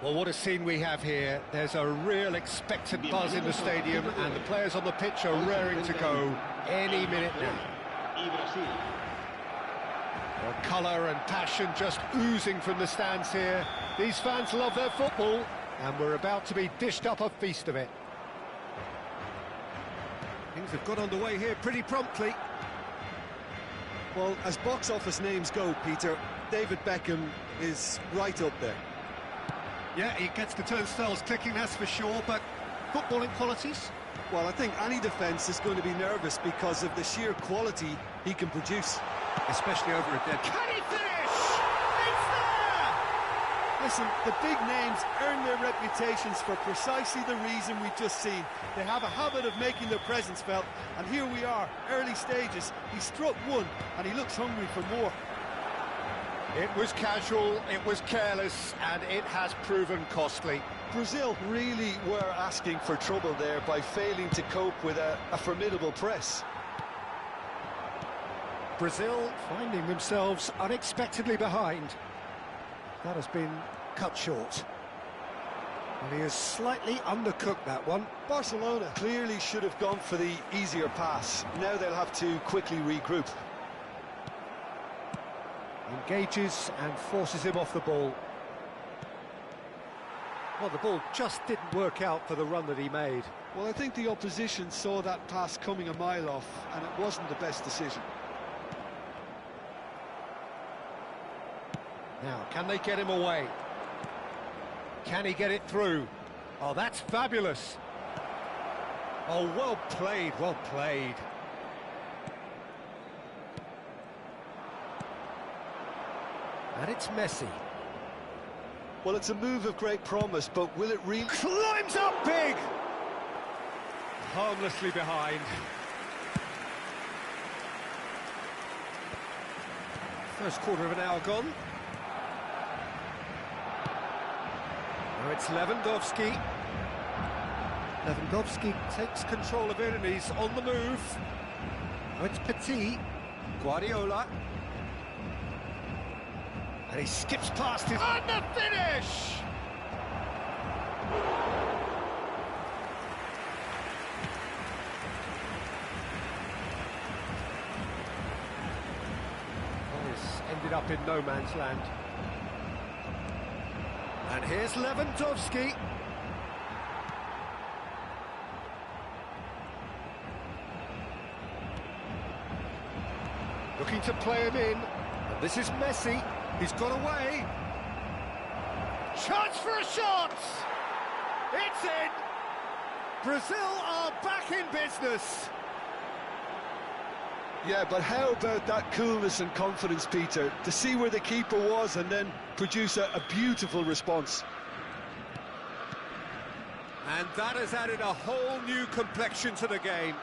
Well, what a scene we have here. There's a real expectant buzz in the stadium, and the players on the pitch are raring to go any minute now. Well, colour and passion just oozing from the stands here. These fans love their football, and we're about to be dished up a feast of it. Things have got underway here pretty promptly. Well, as box office names go, Peter, David Beckham is right up there. Yeah, he gets the turnstiles clicking, that's for sure, but footballing qualities? Well, I think any defence is going to be nervous because of the sheer quality he can produce. Especially over a dead... Can he finish? It's there! Listen, the big names earn their reputations for precisely the reason we've just seen. They have a habit of making their presence felt, and here we are, early stages. He struck one, and he looks hungry for more. It was casual, it was careless, and it has proven costly. Brazil really were asking for trouble there by failing to cope with a formidable press. Brazil finding themselves unexpectedly behind. That has been cut short. And he has slightly undercooked that one. Barcelona clearly should have gone for the easier pass. Now they'll have to quickly regroup. Engages and forces him off the ball. Well, the ball just didn't work out for the run that he made. Well, I think the opposition saw that pass coming a mile off, and it wasn't the best decision. Now, can they get him away? Can he get it through? Oh, that's fabulous. Oh, well played, well played. And it's Messi. Well, it's a move of great promise, but will it really... Climbs up big! Harmlessly behind. First quarter of an hour gone. Now it's Lewandowski. Lewandowski takes control of it and he's on the move. Now it's Petit. Guardiola. And he skips past his... On the finish! Well, this ended up in no man's land. And here's Lewandowski. Looking to play him in. And this is Messi. He's got away. Chance for a shot! It's in! Brazil are back in business. Yeah, but how about that coolness and confidence, Peter? To see where the keeper was and then produce a beautiful response. And that has added a whole new complexion to the game.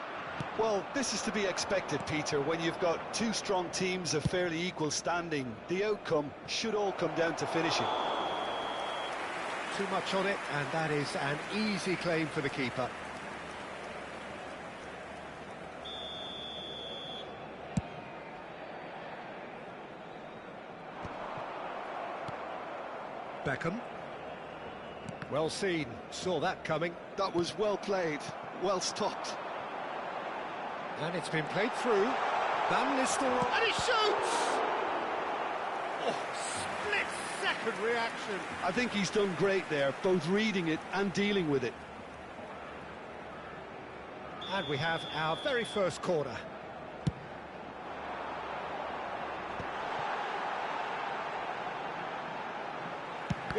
Well, this is to be expected, Peter, when you've got two strong teams of fairly equal standing. The outcome should all come down to finishing. Too much on it, and that is an easy claim for the keeper. Beckham. Well seen, saw that coming. That was well played, well stopped. And it's been played through. Van Nistelrooy. And he shoots! Oh, split-second reaction. I think he's done great there, both reading it and dealing with it. And we have our very first corner.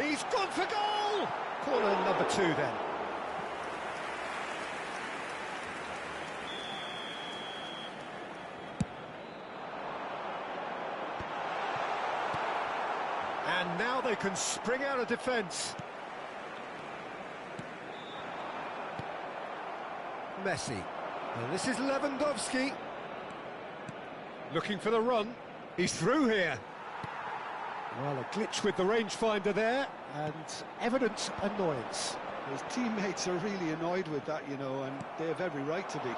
He's gone for goal! Corner number 2 then. And now they can spring out of defence. Messi. And this is Lewandowski. Looking for the run. He's through here. Well, a glitch with the rangefinder there, and evident annoyance. His teammates are really annoyed with that, you know, and they have every right to be.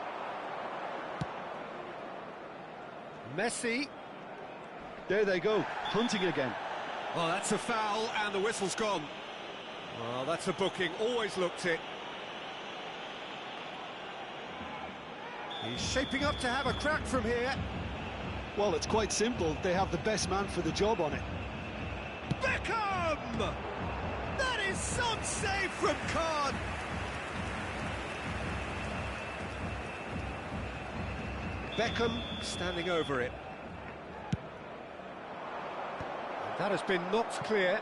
Messi. There they go, hunting again. Well, that's a foul, and the whistle's gone. Well, that's a booking, always looked it. He's shaping up to have a crack from here. Well, it's quite simple. They have the best man for the job on it. Beckham! That is some save from Khan. Beckham standing over it. That has been knocked clear.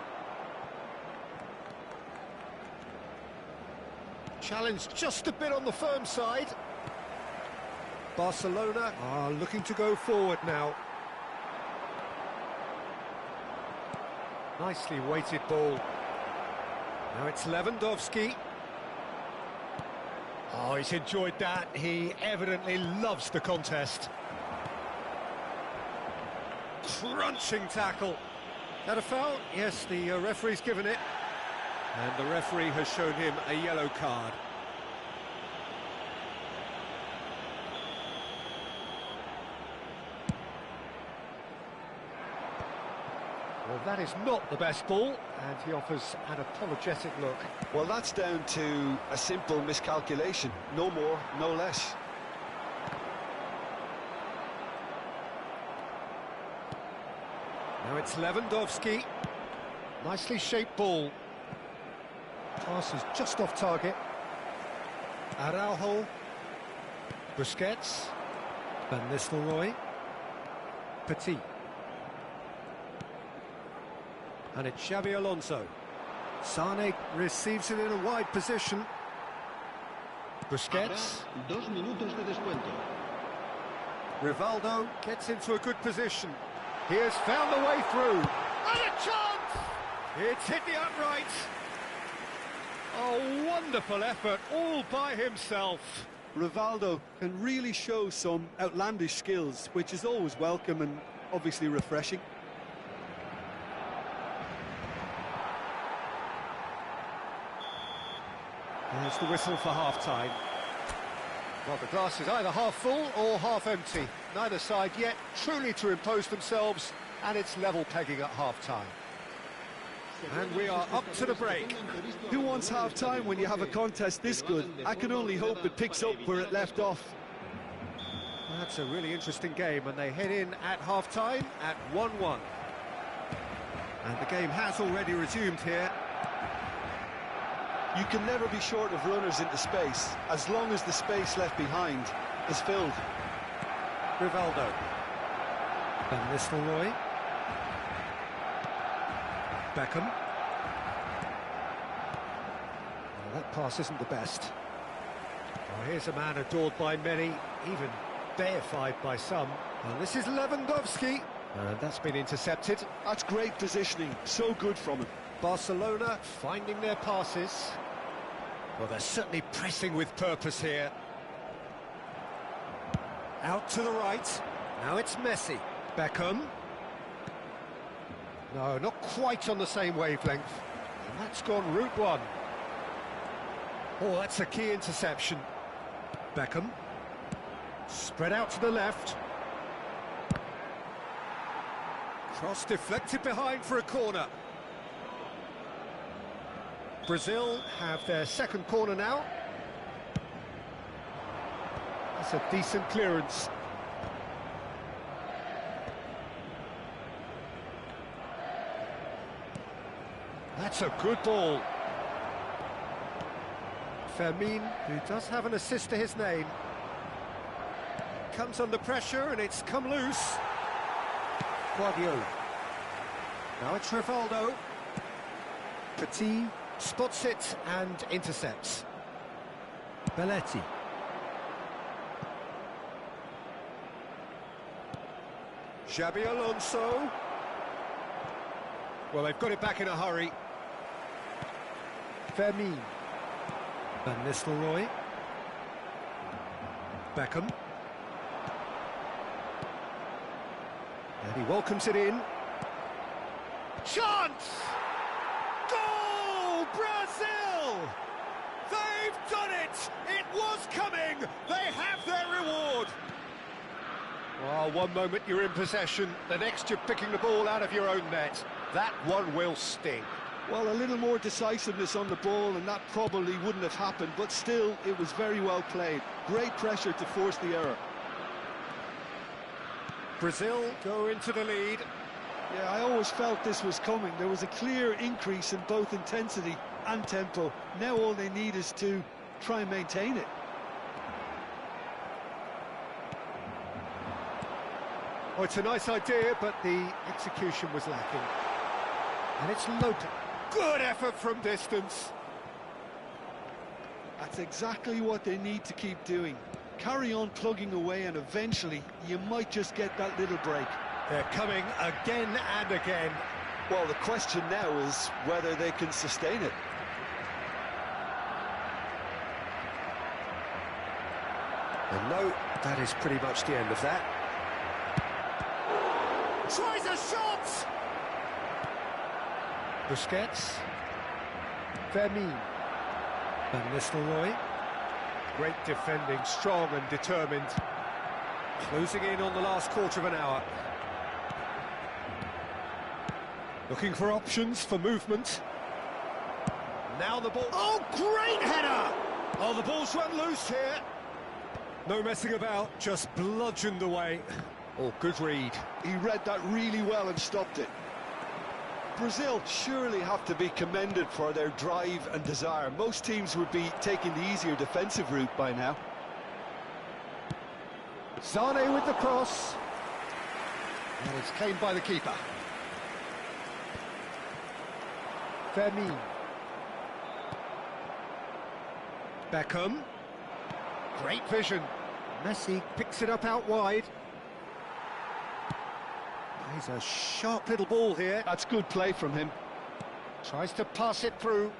Challenged just a bit on the firm side. Barcelona are looking to go forward now. Nicely weighted ball. Now it's Lewandowski. Oh, he's enjoyed that. He evidently loves the contest. Crunching tackle. That a foul? Yes, the referee's given it. And the referee has shown him a yellow card. Well, that is not the best ball, and he offers an apologetic look. Well, that's down to a simple miscalculation. No more, no less. Now it's Lewandowski. Nicely shaped ball. Pass is just off target. Araujo. Busquets. Van Nistelrooy. Petit. And it's Xabi Alonso. Sane receives it in a wide position. Busquets. 2 minutos de descuento. Rivaldo gets into a good position. He has found the way through. And a chance! It's hit the upright. A wonderful effort all by himself. Rivaldo can really show some outlandish skills, which is always welcome and obviously refreshing. There's the whistle for half-time. Well, the glass is either half full or half empty. Neither side yet truly to impose themselves, and it's level pegging at half-time. And we are up to the break. Who wants half-time when you have a contest this good? I can only hope it picks up where it left off. That's a really interesting game, and they head in at half-time at 1-1. And the game has already resumed here. You can never be short of runners into space, as long as the space left behind is filled. Rivaldo. Van Nistelrooy. Beckham. Well, that pass isn't the best. Well, here's a man adored by many, even deified by some. And this is Lewandowski. And that's been intercepted. That's great positioning, so good from him. Barcelona finding their passes. Well, they're certainly pressing with purpose here. Out to the right. Now it's Messi. Beckham. No, not quite on the same wavelength. And that's gone route one. Oh, that's a key interception. Beckham. Spread out to the left. Cross deflected behind for a corner. Brazil have their second corner now. That's a decent clearance. That's a good ball. Fermin, who does have an assist to his name, comes under pressure and it's come loose. Guardiola. Now it's Rivaldo. Petit spots it and intercepts. Belletti. Xabi Alonso. Well, they've got it back in a hurry. Fermin. Van Nistelrooy. Beckham. And he welcomes it in. Chance! Goal! Brazil! They've done it! It was coming! They have their reward! Well, one moment you're in possession, the next you're picking the ball out of your own net. That one will sting. Well, a little more decisiveness on the ball and that probably wouldn't have happened, but still, it was very well played. Great pressure to force the error. Brazil go into the lead. Yeah, I always felt this was coming. There was a clear increase in both intensity and tempo. Now all they need is to try and maintain it. Oh, it's a nice idea, but the execution was lacking. And it's Loca. Good effort from distance. That's exactly what they need to keep doing. Carry on plugging away and eventually you might just get that little break. They're coming again and again. Well, the question now is whether they can sustain it. And no, that is pretty much the end of that. Tries a shot! Busquets. Fermin. Van Nistelrooy. Great defending, strong and determined. Closing in on the last quarter of an hour. Looking for options for movement. Now the ball... Oh, great header! Oh, the ball's run loose here. No messing about, just bludgeoned away. Oh, good read. He read that really well and stopped it. Brazil surely have to be commended for their drive and desire. Most teams would be taking the easier defensive route by now. Sane with the cross. And it's claimed by the keeper. Fermin. Beckham. Great vision. Messi picks it up out wide. He's a sharp little ball here. That's good play from him. Tries to pass it through.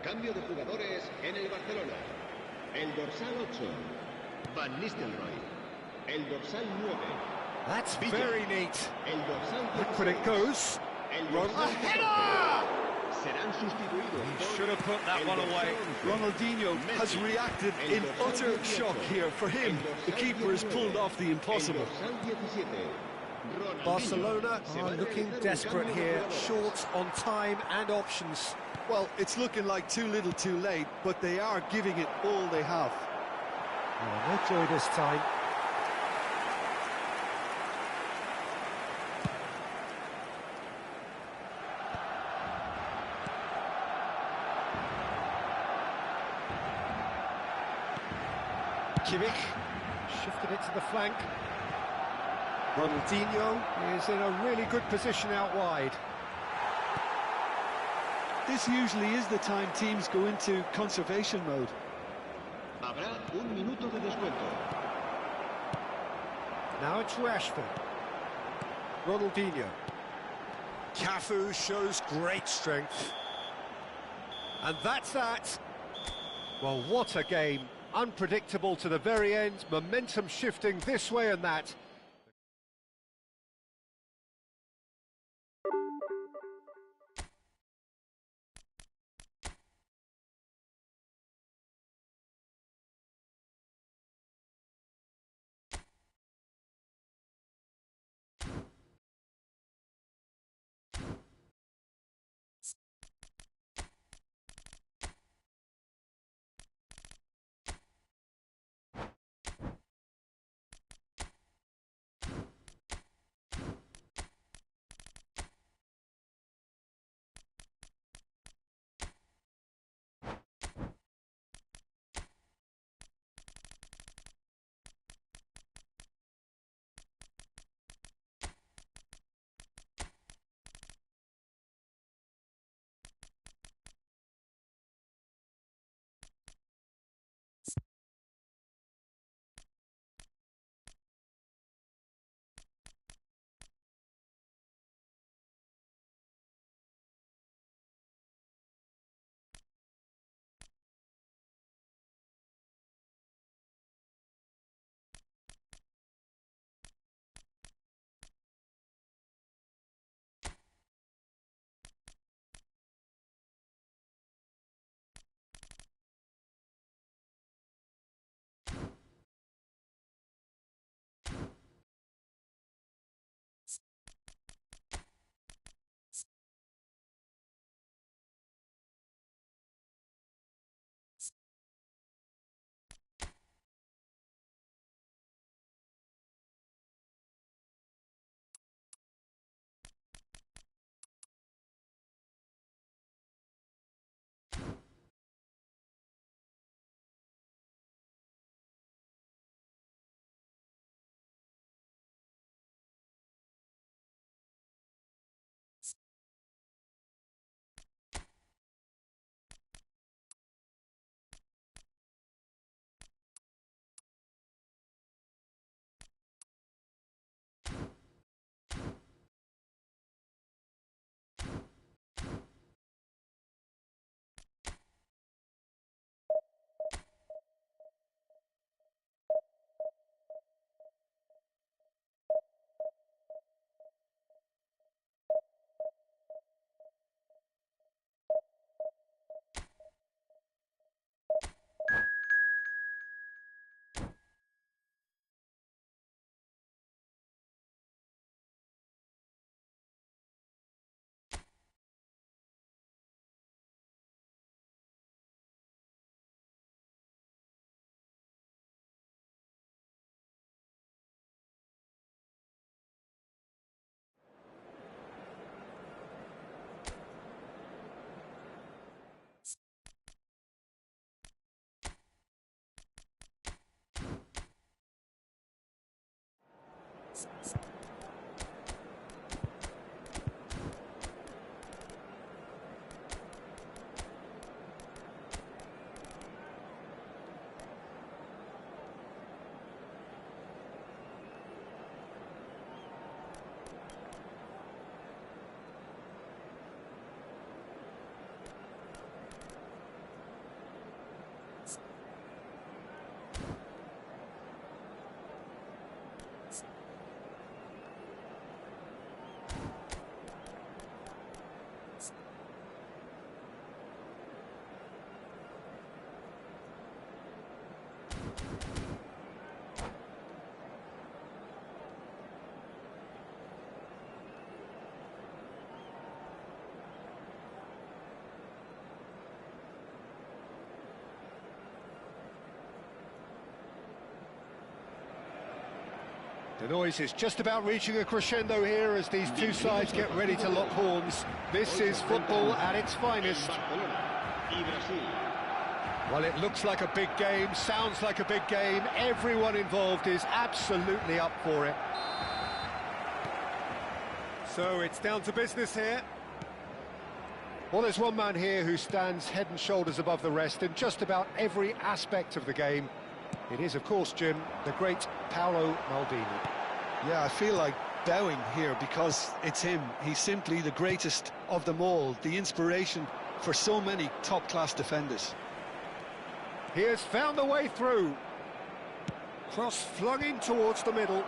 Cambio de jugadores en el Barcelona. El dorsal 8, Van Nistelrooy. El dorsal 9. That's Villa. very neat. El dorsal Look when it 16. goes. El Ron- dorsal a 14. header! Serán sustituidos. He por should have put that el one dorsal away. 11. Ronaldinho has Messi. reacted El in dorsal utter 18. shock here. For him, El the dorsal keeper has 19. pulled off the impossible. El dorsal 17. Ronaldinho. Barcelona Se va are a looking realizar un desperate cambio de here, jugadores. short on time and options. Well, it's looking like too little too late, but they are giving it all they have. Oh, no joy this time. Kimmich shifted it to the flank. Ronaldinho is in a really good position out wide. This usually is the time teams go into conservation mode. Habrá un minuto de descuento. Now it's Rashford. Ronaldinho. Cafu shows great strength. And that's that. Well, what a game. Unpredictable to the very end. Momentum shifting this way and that. The noise is just about reaching a crescendo here as these two sides get ready to lock horns. This is football at its finest. Well, it looks like a big game, sounds like a big game. Everyone involved is absolutely up for it. So it's down to business here. Well, there's one man here who stands head and shoulders above the rest in just about every aspect of the game. It is, of course, Jim, the great Paolo Maldini. Yeah, I feel like bowing here because it's him. He's simply the greatest of them all, the inspiration for so many top-class defenders. He has found a way through. Cross flung in towards the middle.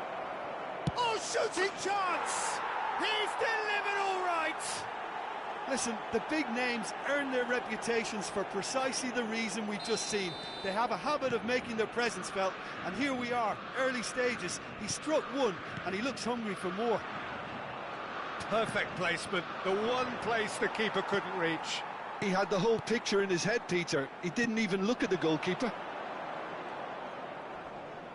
Oh, shooting chance! He's delivered all right! Listen, the big names earn their reputations for precisely the reason we've just seen. They have a habit of making their presence felt, and here we are, early stages. He struck one, and he looks hungry for more. Perfect placement, the one place the keeper couldn't reach. He had the whole picture in his head, Peter. He didn't even look at the goalkeeper.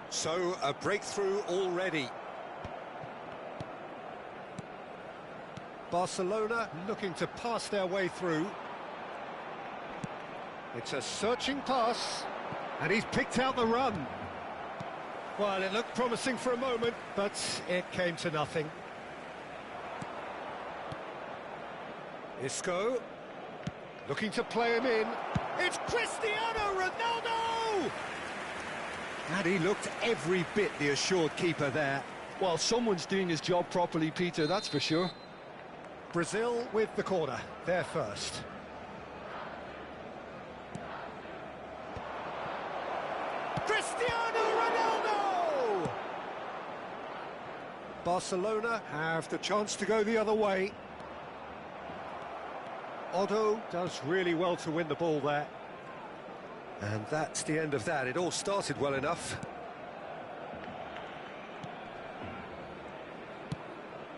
So, a breakthrough already. Barcelona looking to pass their way through. It's a searching pass, and he's picked out the run. Well, it looked promising for a moment, but it came to nothing. Isco, looking to play him in. It's Cristiano Ronaldo! And he looked every bit the assured keeper there. Well, someone's doing his job properly, Peter, that's for sure. Brazil with the corner, they're first. Cristiano Ronaldo! Barcelona have the chance to go the other way. Otto does really well to win the ball there. And that's the end of that. It all started well enough.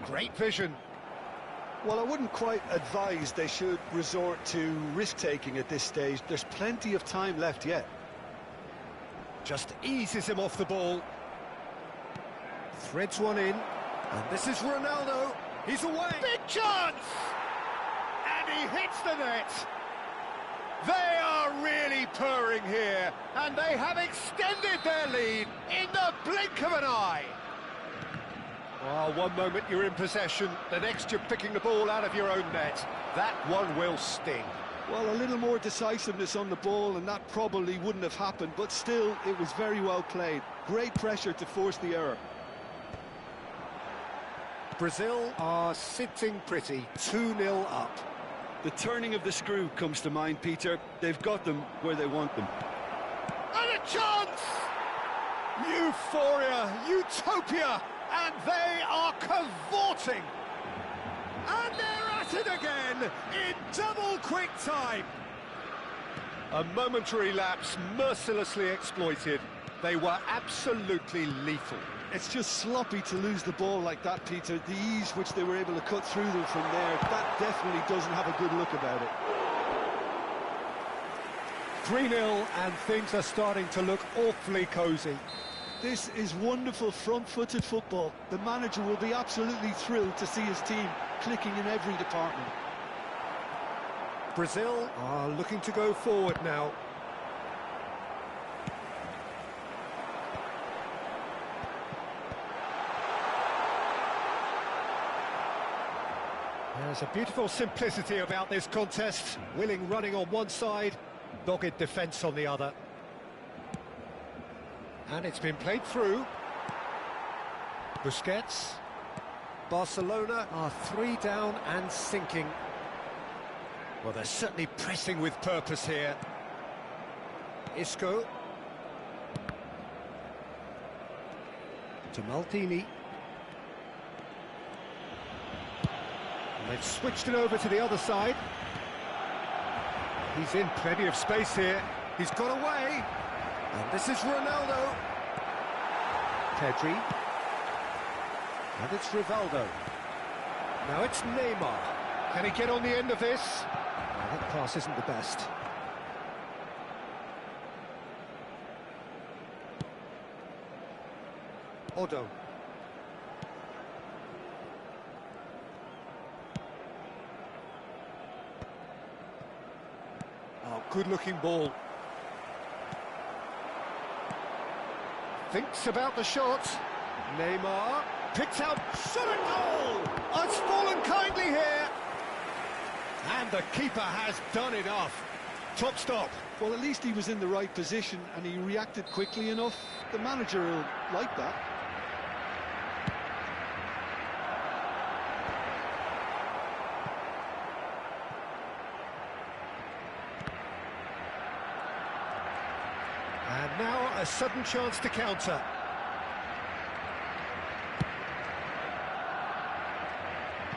Great vision. Well, I wouldn't quite advise they should resort to risk-taking at this stage. There's plenty of time left yet. Just eases him off the ball. Threads one in. And this is Ronaldo. He's away. Big chance! And he hits the net. They are really purring here. And they have extended their lead in the blink of an eye. Well, one moment you're in possession, the next you're picking the ball out of your own net. That one will sting. Well, a little more decisiveness on the ball and that probably wouldn't have happened, but still, it was very well played. Great pressure to force the error. Brazil are sitting pretty, 2-0 up. The turning of the screw comes to mind, Peter. They've got them where they want them. And a chance! Euphoria, utopia! And they are cavorting. And they're at it again in double quick time. A momentary lapse mercilessly exploited. They were absolutely lethal. It's just sloppy to lose the ball like that, Peter. The ease which they were able to cut through them from there, that definitely doesn't have a good look about it. 3-0 and things are starting to look awfully cosy. This is wonderful front-footed football. The manager will be absolutely thrilled to see his team clicking in every department. Brazil are looking to go forward now. There's a beautiful simplicity about this contest. Willing running on one side, dogged defence on the other. And it's been played through. Busquets. Barcelona are 3 down and sinking. Well, they're certainly pressing with purpose here. Isco. To Maldini. And they've switched it over to the other side. He's in plenty of space here. He's got away. And this is Ronaldo. Pedri. And it's Rivaldo. Now it's Neymar. Can he get on the end of this? Well, that pass isn't the best. Otto. Oh, good-looking ball. Thinks about the shot. Neymar picks out, shot at goal! Oh, it's fallen kindly here. And the keeper has done enough. Top stop. Well, at least he was in the right position and he reacted quickly enough. The manager will like that. And now a sudden chance to counter.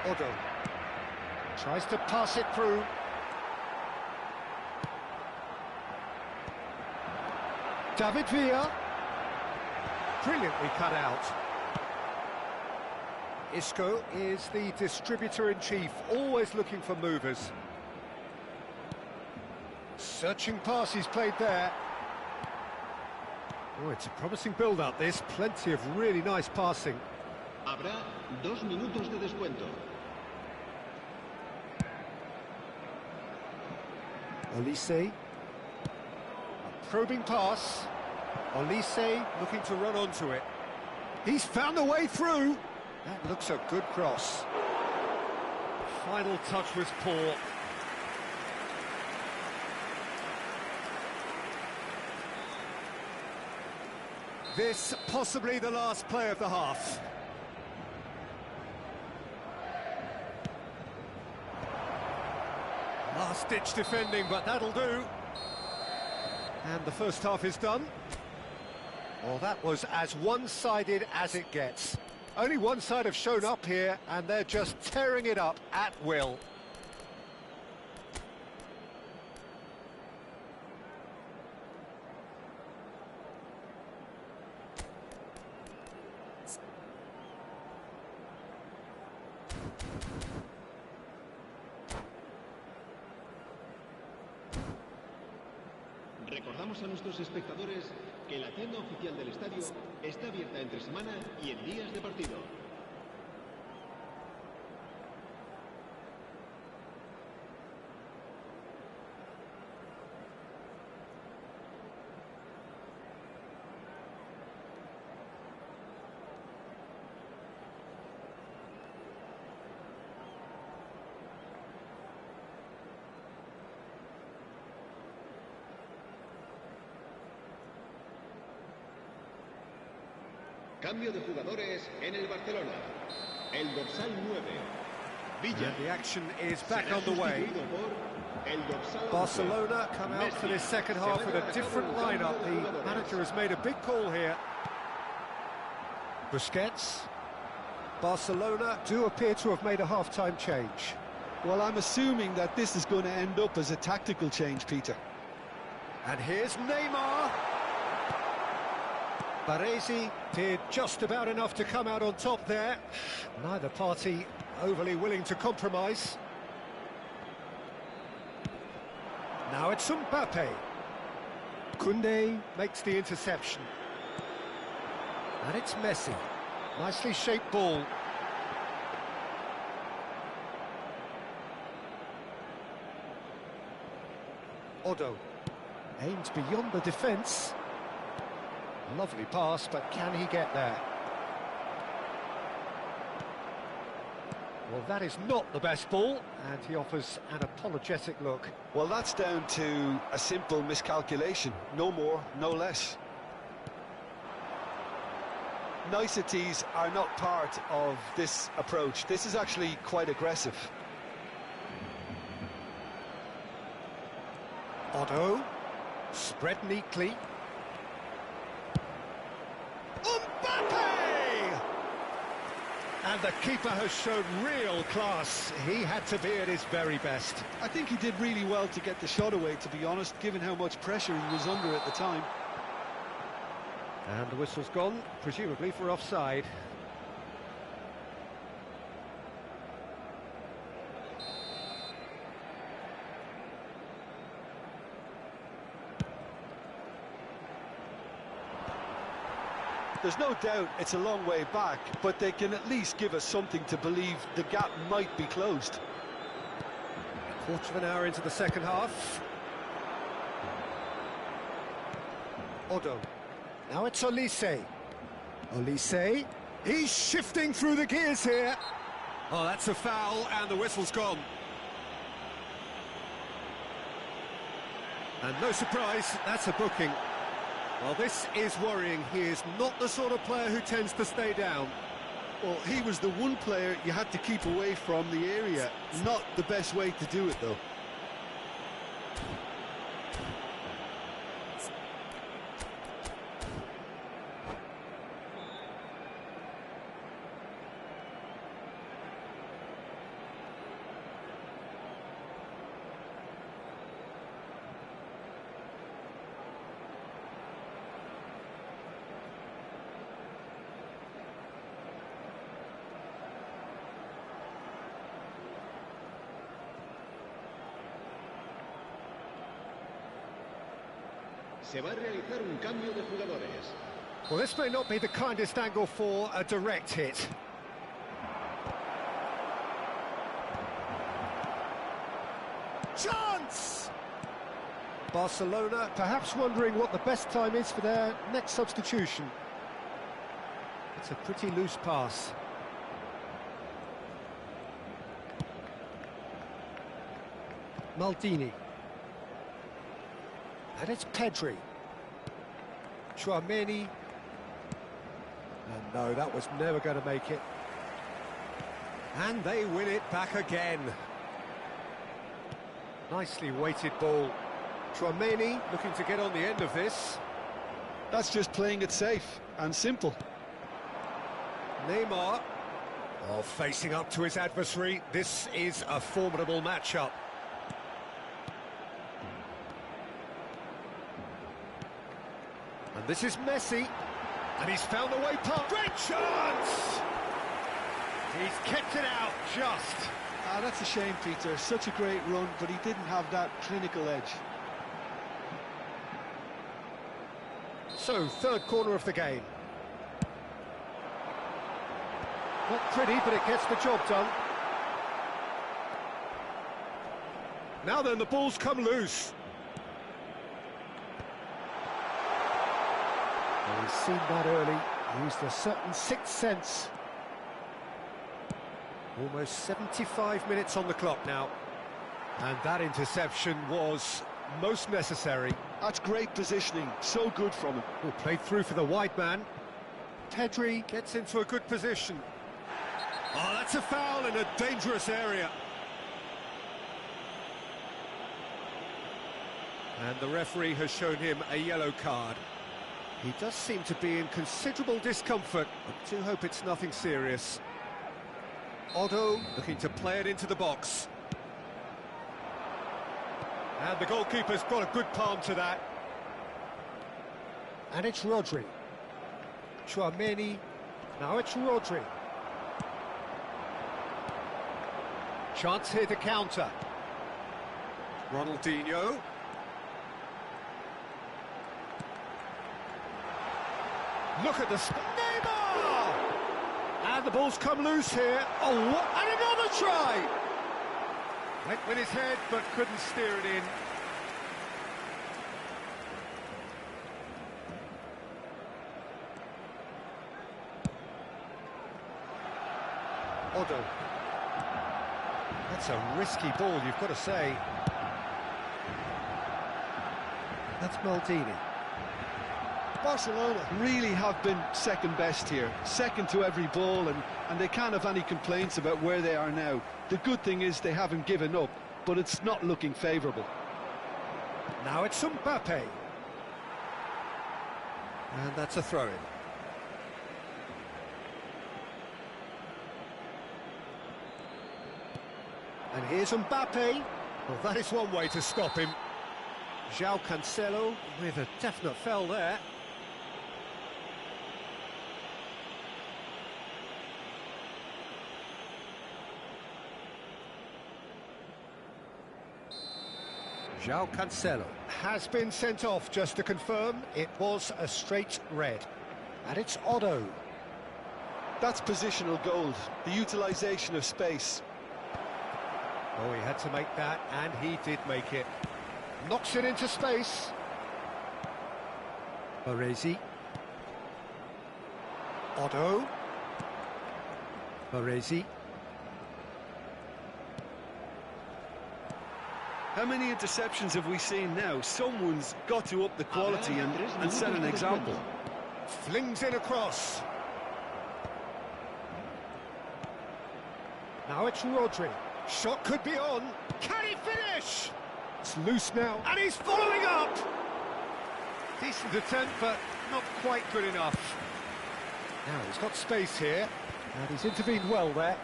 Odo tries to pass it through. David Villa. Brilliantly cut out. Isco is the distributor-in-chief, always looking for movers. Searching pass he's played there. Oh, it's a promising build-up, this. Plenty of really nice passing. Habrá 2 minutos de descuento. Olise. A probing pass. Olise looking to run onto it. He's found a way through. That looks a good cross. Final touch was poor. This possibly the last play of the half. Last-ditch defending, but that'll do. And the first half is done. Well, that was as one-sided as it gets. Only one side have shown up here, and they're just tearing it up at will. Recordamos a nuestros espectadores que la tienda oficial del estadio está abierta entre semana y en días de partido. Cambio de jugadores en el Barcelona. El dorsal 9, Villa. And the action is back on the way. Barcelona come out for this second half with a different lineup. The manager has made a big call here. Busquets. Barcelona do appear to have made a half-time change. Well, I'm assuming that this is going to end up as a tactical change, Peter. And here's Neymar. Baresi did just about enough to come out on top there. Neither party overly willing to compromise. Now it's Mbappe. Koundé makes the interception. And it's Messi. Nicely shaped ball. Odo aims beyond the defence. Lovely pass, but can he get there? Well, that is not the best ball, and he offers an apologetic look. Well, that's down to a simple miscalculation. No more, no less. Niceties are not part of this approach. This is actually quite aggressive. Otto, spread neatly. Mbappe! And the keeper has shown real class. He had to be at his very best. I think he did really well to get the shot away, to be honest, given how much pressure he was under at the time. And the whistle's gone, presumably for offside. There's no doubt it's a long way back, but they can at least give us something to believe the gap might be closed. A quarter of an hour into the second half. Odo. Now it's Olise. Olise, he's shifting through the gears here. Oh, that's a foul, and the whistle's gone. And no surprise, that's a booking. Well, this is worrying. He is not the sort of player who tends to stay down. Well, he was the one player you had to keep away from the area. Not the best way to do it, though. Se va a realizar un cambio de jugadores. Well, this may not be the kindest angle for a direct hit. Chance! Barcelona perhaps wondering what the best time is for their next substitution. It's a pretty loose pass. Maldini. And it's Pedri. Chouameni. And no, that was never going to make it. And they win it back again. Nicely weighted ball. Chouameni looking to get on the end of this. That's just playing it safe and simple. Neymar. Oh, facing up to his adversary. This is a formidable matchup. And this is Messi, and he's found the way past. Great chance! He's kept it out just. Ah, that's a shame, Peter. Such a great run, but he didn't have that clinical edge. So, third corner of the game. Not pretty, but it gets the job done. Now then, the ball's come loose. Well, he's seen that early, used a certain sixth sense. Almost 75 minutes on the clock now. And that interception was most necessary. That's great positioning, so good from him. Oh, played through for the wide man. Pedri gets into a good position. Oh, that's a foul in a dangerous area. And the referee has shown him a yellow card. He does seem to be in considerable discomfort. I do hope it's nothing serious. Otto looking to play it into the box. And the goalkeeper's got a good palm to that. And it's Rodri. Chouameni. Now it's Rodri. Chance here to counter. Ronaldinho. Look at the... Neymar! And the ball's come loose here. Oh, what? And another try! Went with his head, but couldn't steer it in. Otto. That's a risky ball, you've got to say. That's Maldini. Barcelona really have been second best here, second to every ball, and they can't have any complaints about where they are now. The good thing is they haven't given up, but it's not looking favourable. Now it's Mbappe. And that's a throw-in. And here's Mbappe. Well, that is one way to stop him. João Cancelo with a definite foul there. João Cancelo has been sent off, just to confirm. It was a straight red. And it's Otto. That's positional gold, the utilisation of space. Oh, he had to make that, and he did make it. Knocks it into space. Baresi. Otto. Baresi. How many interceptions have we seen now? Someone's got to up the quality and set an example. Flings in across. Now it's Rodri. Shot could be on. Can he finish? It's loose now, and he's following up. Decent attempt, but not quite good enough. Now he's got space here, and he's intervened well there.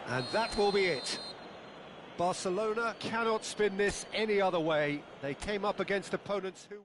And that will be it. Barcelona cannot spin this any other way. They came up against opponents who...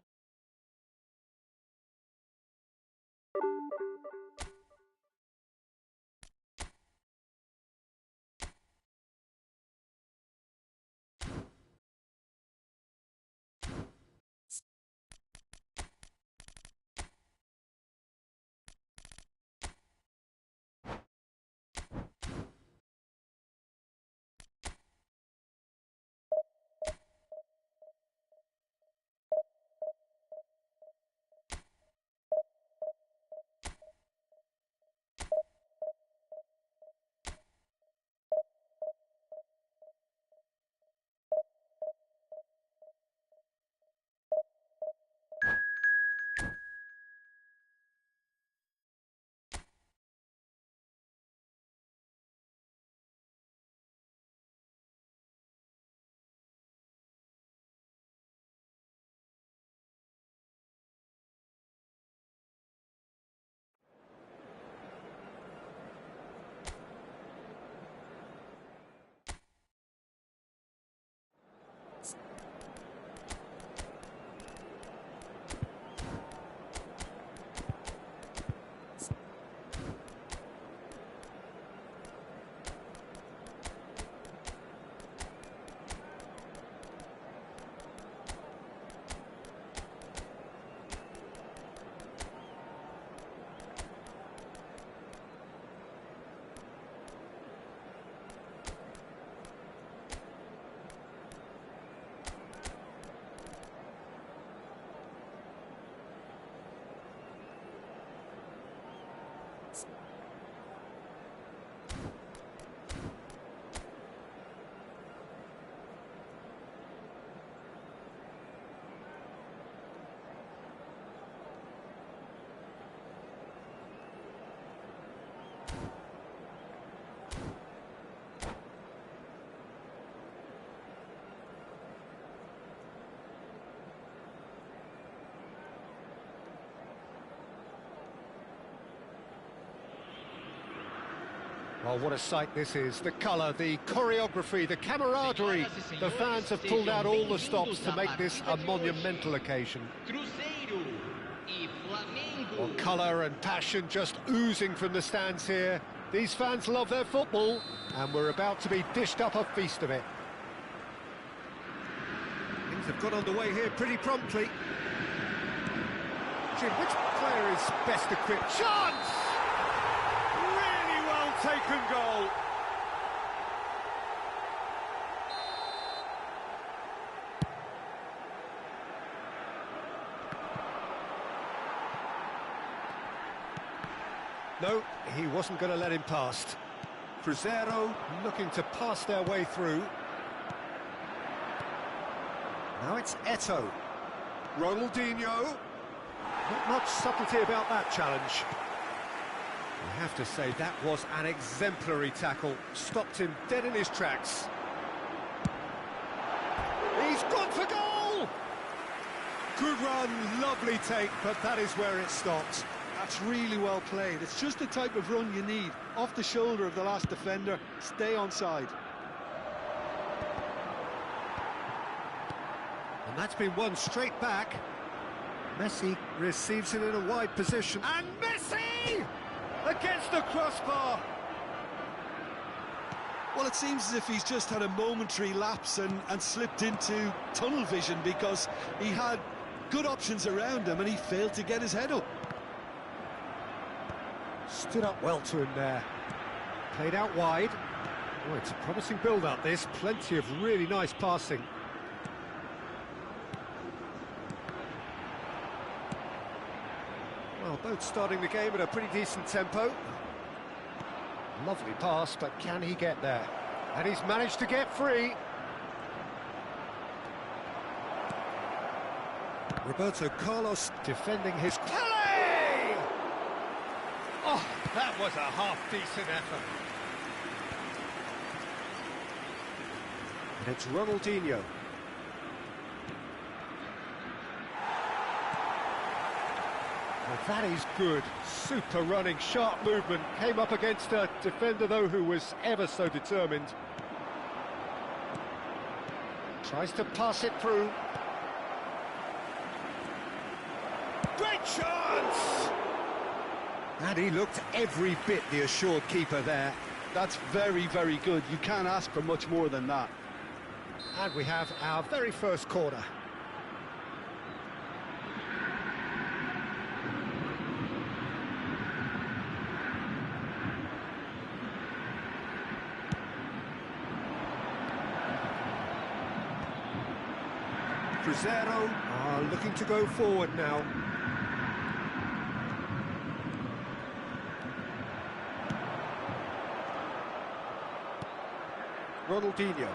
Oh, what a sight this is. The colour, the choreography, the camaraderie. The fans have pulled out all the stops to make this a monumental occasion. Well, colour and passion just oozing from the stands here. These fans love their football, and we're about to be dished up a feast of it. Things have got underway here pretty promptly. Jim, which player is best equipped? Chance! Taken goal. No, he wasn't going to let him past. Crescer looking to pass their way through. Now it's Eto'o. Ronaldinho. Not much subtlety about that challenge. I have to say, that was an exemplary tackle. Stopped him dead in his tracks. He's gone for goal! Good run, lovely take, but that is where it stopped. That's really well played. It's just the type of run you need. Off the shoulder of the last defender, stay onside. And that's been won straight back. Messi receives it in a wide position. And Messi! Against the crossbar. Well, it seems as if he's just had a momentary lapse and slipped into tunnel vision, because he had good options around him and he failed to get his head up. Stood up well to him there. Played out wide. Oh, it's a promising build-up, this. Plenty of really nice passing. Well, both starting the game at a pretty decent tempo. Lovely pass, but can he get there? And he's managed to get free. Roberto Carlos defending his... Pele! Oh, that was a half-decent effort. And it's Ronaldinho. Well, that is good. Super running, sharp movement. Came up against a defender, though, who was ever so determined. Tries to pass it through. Great chance! And he looked every bit the assured keeper there. That's very, very good. You can't ask for much more than that. And we have our very first corner. Crescer are looking to go forward now. Ronaldinho.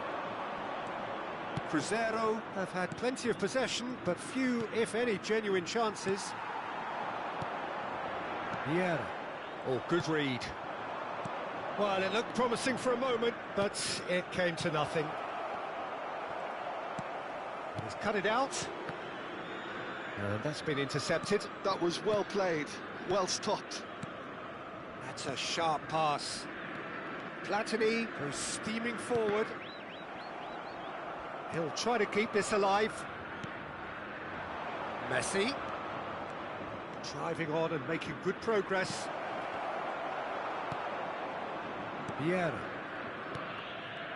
Crescer have had plenty of possession, but few, if any, genuine chances. Vieira. Oh, good read. Well, it looked promising for a moment, but it came to nothing. He's cut it out. And that's been intercepted. That was well played, well stopped. That's a sharp pass. Platini goes steaming forward. He'll try to keep this alive. Messi. Driving on and making good progress. Vieira.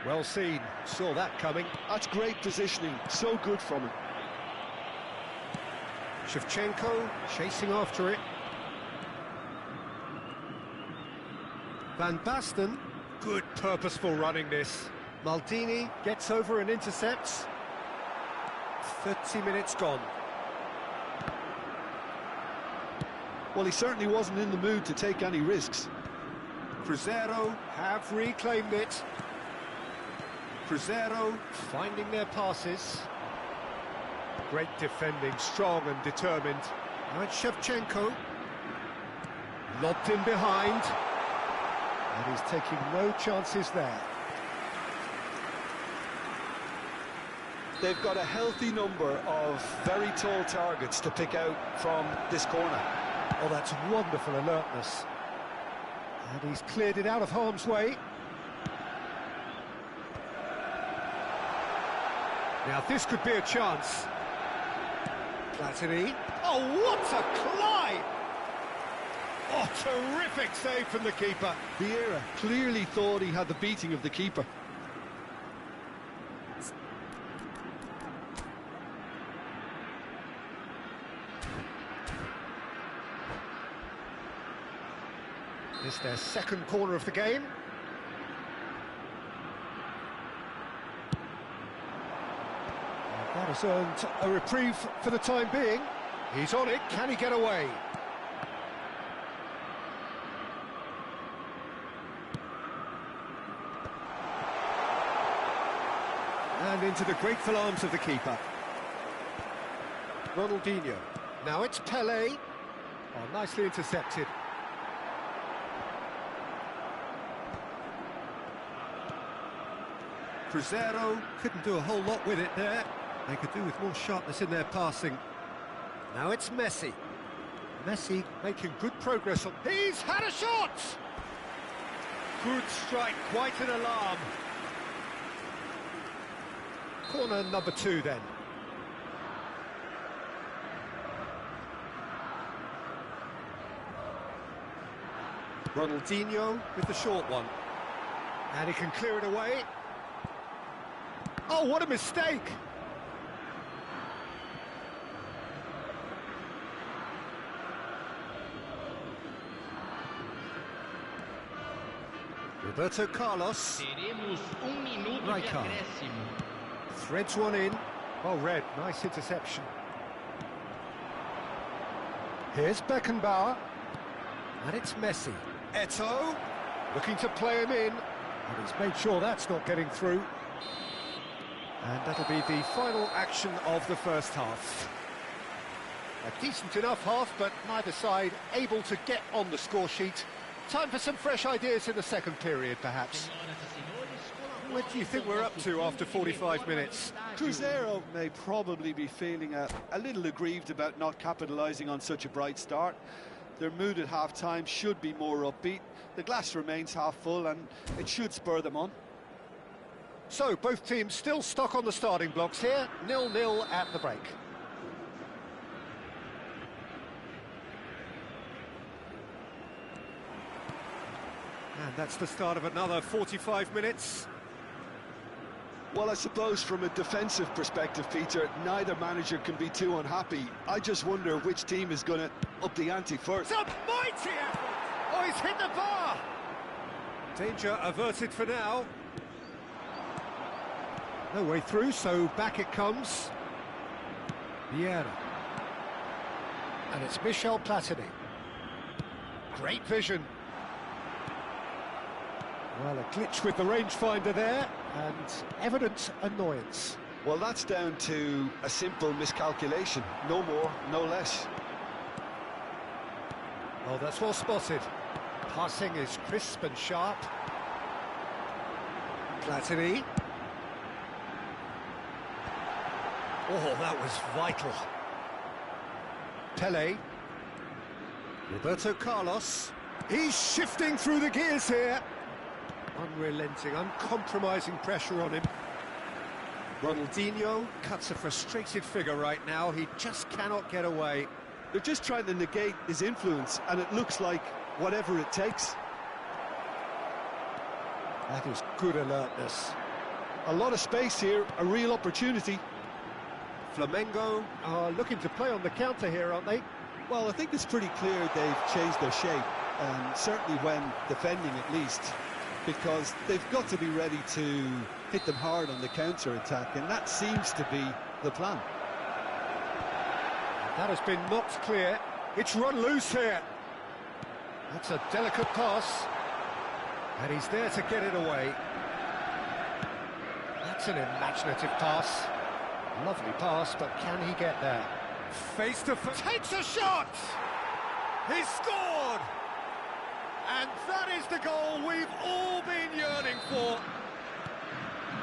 Well seen, saw that coming. That's great positioning, so good from him. Shevchenko chasing after it. Van Basten, good purposeful running this. Maldini gets over and intercepts. 30 minutes gone. Well, he certainly wasn't in the mood to take any risks. Crescer have reclaimed it. Crescer finding their passes. Great defending, strong and determined. Now it's Shevchenko. Lobbed in behind. And he's taking no chances there. They've got a healthy number of very tall targets to pick out from this corner. Oh, that's wonderful alertness. And he's cleared it out of harm's way. Now this could be a chance. Platini. Oh, what a climb! Oh, terrific save from the keeper. Vieira clearly thought he had the beating of the keeper. It's their second corner of the game. That has earned a reprieve for the time being. He's on it, can he get away? And into the grateful arms of the keeper. Ronaldinho. Now it's Pele. Oh, nicely intercepted. Crescer couldn't do a whole lot with it there. They could do with more sharpness in their passing. Now it's Messi. Messi making good progress on... He's had a shot! Good strike, quite an alarm. Corner number 2 then. Ronaldinho with the short one. And he can clear it away. Oh, what a mistake! Roberto Carlos. Rijkaard. Threads one in. Oh, Red, nice interception. Here's Beckenbauer. And it's Messi. Eto'o, looking to play him in. And he's made sure that's not getting through. And that'll be the final action of the first half. A decent enough half, but neither side able to get on the score sheet. Time for some fresh ideas in the second period, perhaps. What do you think we're up to after 45 minutes? Cruzeiro may probably be feeling a little aggrieved about not capitalising on such a bright start. Their mood at half-time should be more upbeat. The glass remains half full and it should spur them on. So, both teams still stuck on the starting blocks here, 0-0 at the break. And that's the start of another 45 minutes. Well, I suppose from a defensive perspective, Peter, neither manager can be too unhappy. I just wonder which team is going to up the ante first. It's a mighty effort! Oh, he's hit the bar! Danger averted for now. No way through, so back it comes. Vieira. And it's Michel Platini. Great vision. Well, a glitch with the rangefinder there, and evident annoyance. Well, that's down to a simple miscalculation. No more, no less. Oh, that's well spotted. Passing is crisp and sharp. Platini. Oh, that was vital. Pele. Roberto Carlos. He's shifting through the gears here. Unrelenting, uncompromising pressure on him. Ronaldinho cuts a frustrated figure right now. He just cannot get away. They're just trying to negate his influence, and it looks like whatever it takes. That is good alertness. A lot of space here, a real opportunity. Flamengo are looking to play on the counter here, aren't they? Well, I think it's pretty clear they've changed their shape, certainly when defending at least, because they've got to be ready to hit them hard on the counter-attack, and that seems to be the plan. That has been knocked clear. It's run loose here. That's a delicate pass. And he's there to get it away. That's an imaginative pass. Lovely pass, but can he get there? Face to face. Takes a shot! He's scored! And that is the goal we've all been yearning for.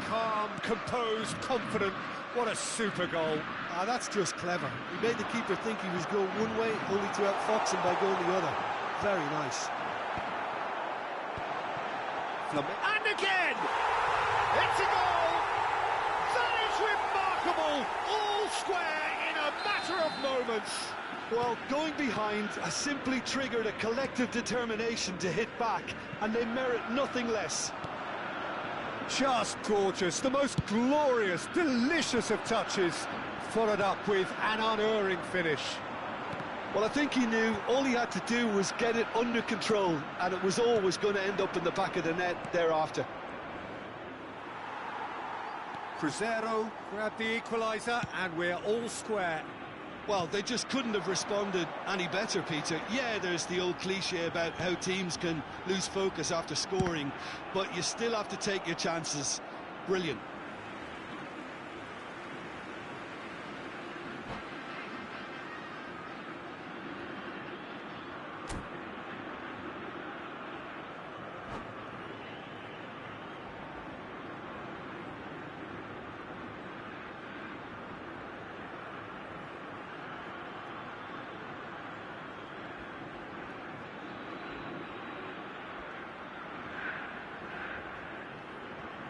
Calm, composed, confident. What a super goal. Ah, that's just clever. He made the keeper think he was going one way, only to outfox him by going the other. Very nice. And again! It's a goal! That is remarkable! All square in a matter of moments. Well, going behind has simply triggered a collective determination to hit back, and they merit nothing less. Just gorgeous, the most glorious, delicious of touches, followed up with an unerring finish. Well, I think he knew all he had to do was get it under control, and it was always going to end up in the back of the net thereafter. Cruzeiro grabbed the equaliser, and we're all square. Well, they just couldn't have responded any better, Peter. Yeah, there's the old cliche about how teams can lose focus after scoring, but you still have to take your chances. Brilliant.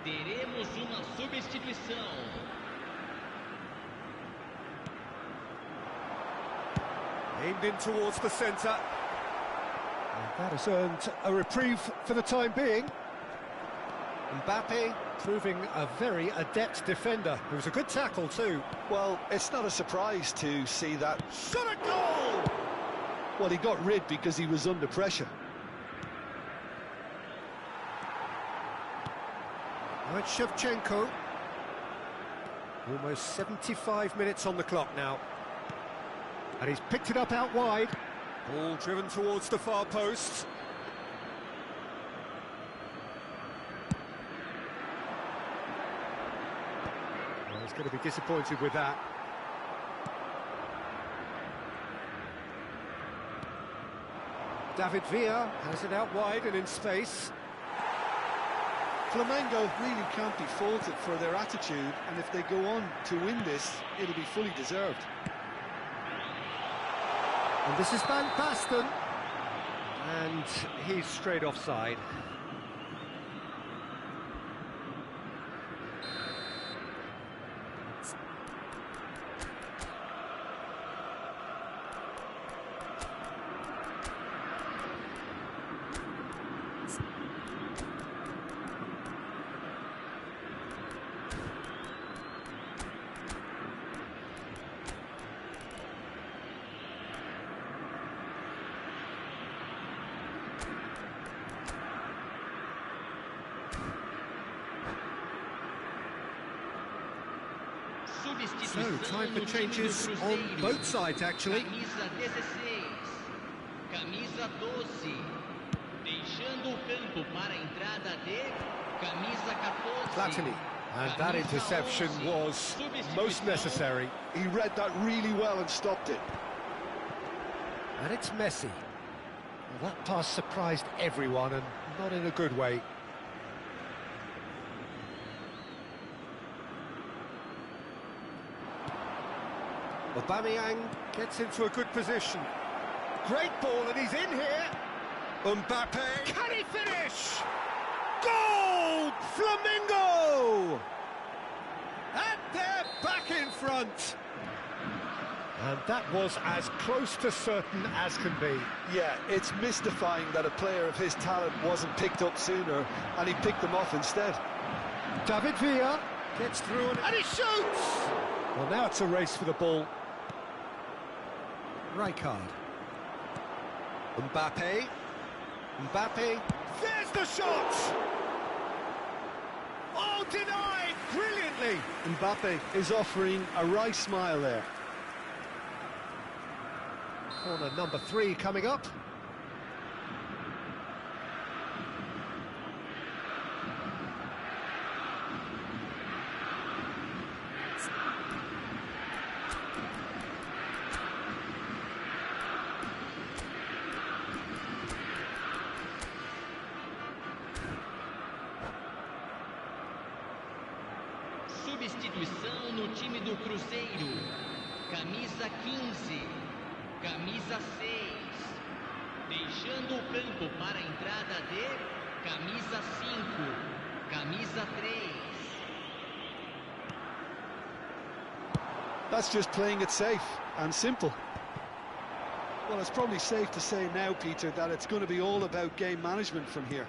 Teremos uma substituição. Aimed in towards the centre. And that has earned a reprieve for the time being. Mbappe proving a very adept defender. It was a good tackle too. Well, it's not a surprise to see that. Shot a goal! Well, he got rid because he was under pressure. Right, Shevchenko. Almost 75 minutes on the clock now. And he's picked it up out wide. Ball driven towards the far post. Well, he's going to be disappointed with that. David Villa has it out wide and in space. Flamengo really can't be faulted for their attitude, and if they go on to win this, it'll be fully deserved. And this is Van Basten, and he's straight offside. So, time for changes on both sides, actually. Camisa 16, camisa 12, deixando o campo para a entrada de camisa 14. Platini, and that interception was most necessary. He read that really well and stopped it. And it's Messi. Well, that pass surprised everyone, and not in a good way. Aubameyang gets into a good position. Great ball, and he's in here. Mbappe. Can he finish? Goal! Flamengo! And they're back in front. And that was as close to certain as can be. Yeah, it's mystifying that a player of his talent wasn't picked up sooner, and he picked them off instead. David Villa gets through and he shoots! Well, now it's a race for the ball. Rijkaard. Mbappe. Mbappe. There's the shot! Oh, denied brilliantly! Mbappe is offering a wry smile there. Corner number 3 coming up. Substituição no time do Cruzeiro. Camisa 15, camisa 6. Deixando o campo para a entrada de camisa 5, camisa 3. That's just playing it safe and simple. Well, it's probably safe to say now, Peter, that it's going to be all about game management from here.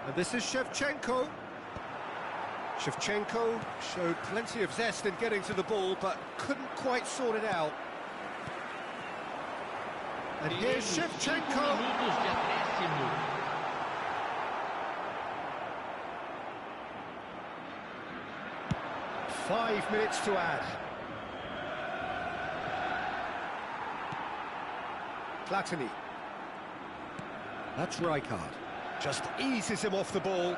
And this is Shevchenko. Shevchenko showed plenty of zest in getting to the ball, but couldn't quite sort it out. And here's Shevchenko. 5 minutes to add. Platini. That's Rijkaard. Just eases him off the ball.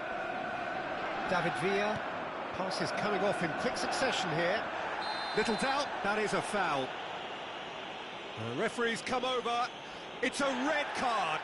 David Villa. Passes coming off in quick succession here. Little doubt, that is a foul. The referee's come over. It's a red card.